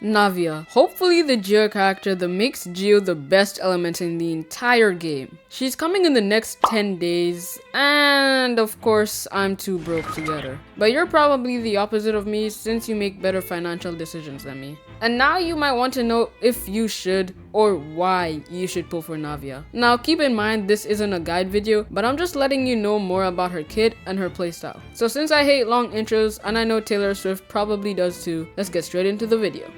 Navia. Hopefully the Geo character that makes Geo the best element in the entire game. She's coming in the next 10 days, and of course I'm too broke to get her. But you're probably the opposite of me since you make better financial decisions than me. And now you might want to know if you should or why you should pull for Navia. Now keep in mind this isn't a guide video, but I'm just letting you know more about her kit and her playstyle. So since I hate long intros and I know Taylor Swift probably does too, let's get straight into the video.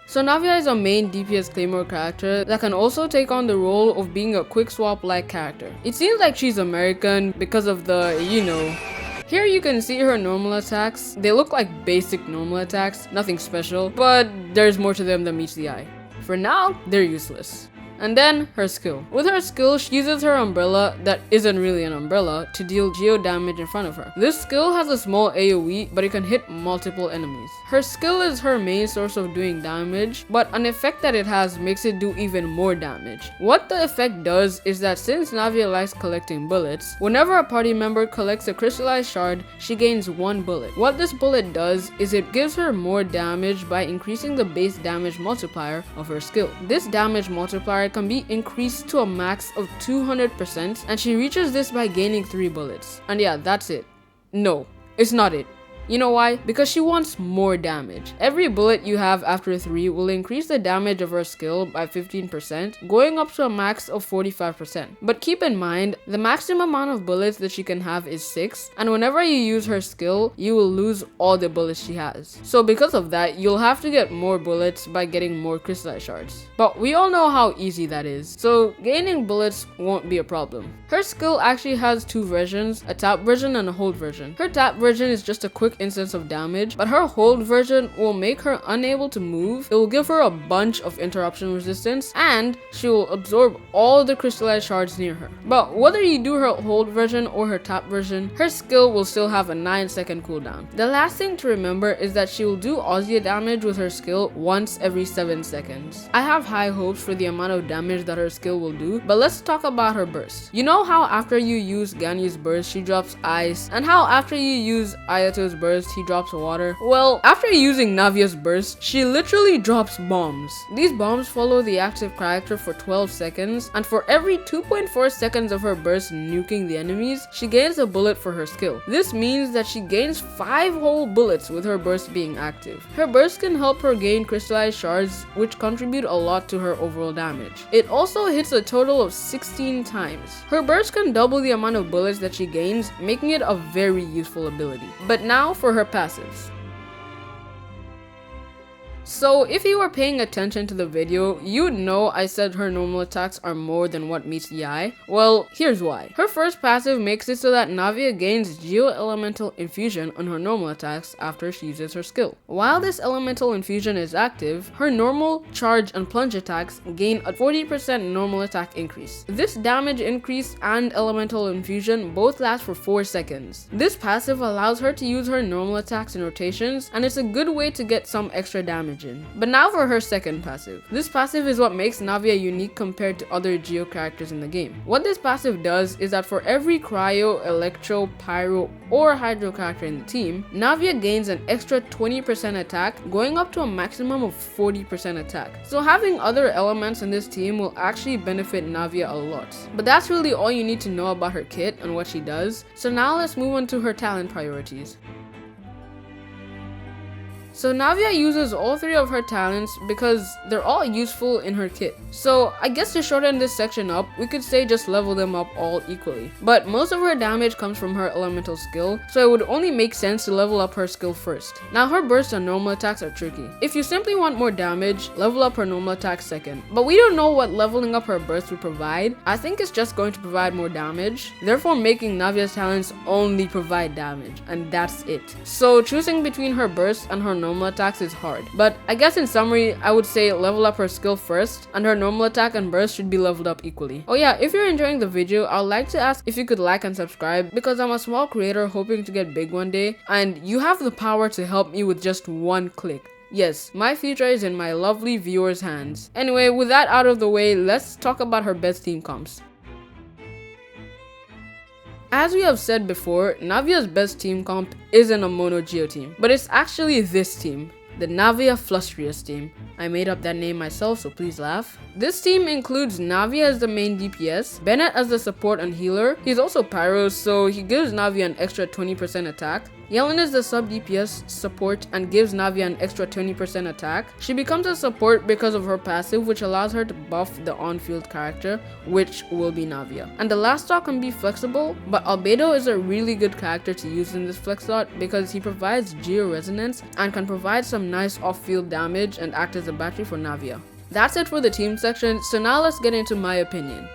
So Navia is a main DPS Claymore character that can also take on the role of being a quick swap like character. It seems like she's American because of the, Here you can see her normal attacks. They look like basic normal attacks, nothing special, but there's more to them than meets the eye. For now, they're useless. And then her skill. With her skill, she uses her umbrella that isn't really an umbrella to deal geo damage in front of her. This skill has a small AoE, but it can hit multiple enemies. Her skill is her main source of doing damage, but an effect that it has makes it do even more damage. What the effect does is that since Navia likes collecting bullets, whenever a party member collects a crystallized shard, she gains 1 bullet. What this bullet does is it gives her more damage by increasing the base damage multiplier of her skill. This damage multiplier can be increased to a max of 200%, and she reaches this by gaining 3 bullets. And yeah, that's it. No, it's not it. You know why? Because she wants more damage. Every bullet you have after 3 will increase the damage of her skill by 15%, going up to a max of 45%. But keep in mind, the maximum amount of bullets that she can have is 6, and whenever you use her skill, you will lose all the bullets she has. So because of that, you'll have to get more bullets by getting more crystallized shards. But we all know how easy that is, so gaining bullets won't be a problem. Her skill actually has 2 versions, a tap version and a hold version. Her tap version is just a quick instance of damage, but her hold version will make her unable to move. It will give her a bunch of interruption resistance, and she will absorb all the crystallized shards near her. But whether you do her hold version or her tap version, her skill will still have a 9-second cooldown. The last thing to remember is that she will do Aussie damage with her skill once every 7 seconds. I have high hopes for the amount of damage that her skill will do, but let's talk about her burst. You know how after you use Ganyu's burst, she drops ice, and how after you use Ayato's burst, he drops water? Well, after using Navia's burst, she literally drops bombs. These bombs follow the active character for 12 seconds, and for every 2.4 seconds of her burst nuking the enemies, she gains a bullet for her skill. This means that she gains 5 whole bullets with her burst being active. Her burst can help her gain crystallized shards, which contribute a lot to her overall damage. It also hits a total of 16 times. Her burst can double the amount of bullets that she gains, making it a very useful ability. But now for her passives. So if you were paying attention to the video, you'd know I said her normal attacks are more than what meets the eye. Well, here's why. Her first passive makes it so that Navia gains Geo Elemental Infusion on her normal attacks after she uses her skill. While this Elemental Infusion is active, her normal, charge, and plunge attacks gain a 40% normal attack increase. This damage increase and Elemental Infusion both last for 4 seconds. This passive allows her to use her normal attacks in rotations, and it's a good way to get some extra damage in. But now for her second passive. This passive is what makes Navia unique compared to other Geo characters in the game. What this passive does is that for every Cryo, Electro, Pyro, or Hydro character in the team, Navia gains an extra 20% attack, going up to a maximum of 40% attack. So having other elements in this team will actually benefit Navia a lot. But that's really all you need to know about her kit and what she does. So now let's move on to her talent priorities. So Navia uses all 3 of her talents because they're all useful in her kit. So I guess to shorten this section up, we could say just level them up all equally. But most of her damage comes from her elemental skill, so it would only make sense to level up her skill first. Now her burst and normal attacks are tricky. If you simply want more damage, level up her normal attack second. But we don't know what leveling up her burst would provide. I think it's just going to provide more damage, therefore making Navia's talents only provide damage, and that's it. So choosing between her burst and her normal attacks is hard, but I guess in summary, I would say level up her skill first, and her normal attack and burst should be leveled up equally. Oh yeah, if you're enjoying the video, I'd like to ask if you could like and subscribe, because I'm a small creator hoping to get big one day, and you have the power to help me with just one click. Yes, my future is in my lovely viewers' hands. Anyway, with that out of the way, let's talk about her best team comps. As we have said before, Navia's best team comp isn't a mono Geo team, but it's actually this team, the Navia Flustrious team. I made up that name myself, so please laugh. This team includes Navia as the main DPS, Bennett as the support and healer. He's also pyro, so he gives Navia an extra 20% attack. Yellen is the sub DPS support and gives Navia an extra 20% attack. She becomes a support because of her passive, which allows her to buff the on-field character, which will be Navia. And the last slot can be flexible, but Albedo is a really good character to use in this flex slot because he provides Geo Resonance and can provide some nice off-field damage and act as a battery for Navia. That's it for the team section, so now let's get into my opinion.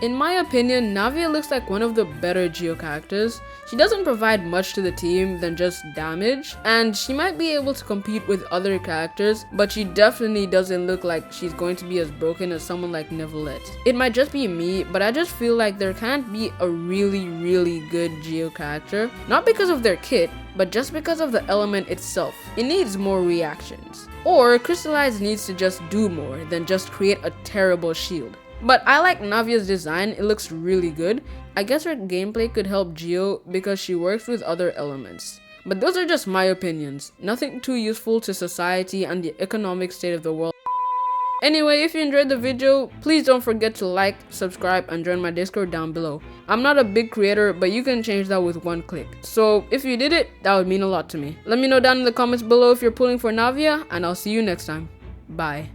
In my opinion, Navia looks like one of the better Geo characters. She doesn't provide much to the team than just damage, and she might be able to compete with other characters, but she definitely doesn't look like she's going to be as broken as someone like Neuvillette. It might just be me, but I just feel like there can't be a really good Geo character, not because of their kit, but just because of the element itself. It needs more reactions. Or Crystallize needs to just do more than just create a terrible shield. But I like Navia's design, it looks really good. I guess her gameplay could help Geo because she works with other elements. But those are just my opinions, nothing too useful to society and the economic state of the world. Anyway, if you enjoyed the video, please don't forget to like, subscribe, and join my Discord down below. I'm not a big creator, but you can change that with one click. So if you did it, that would mean a lot to me. Let me know down in the comments below if you're pulling for Navia, and I'll see you next time. Bye.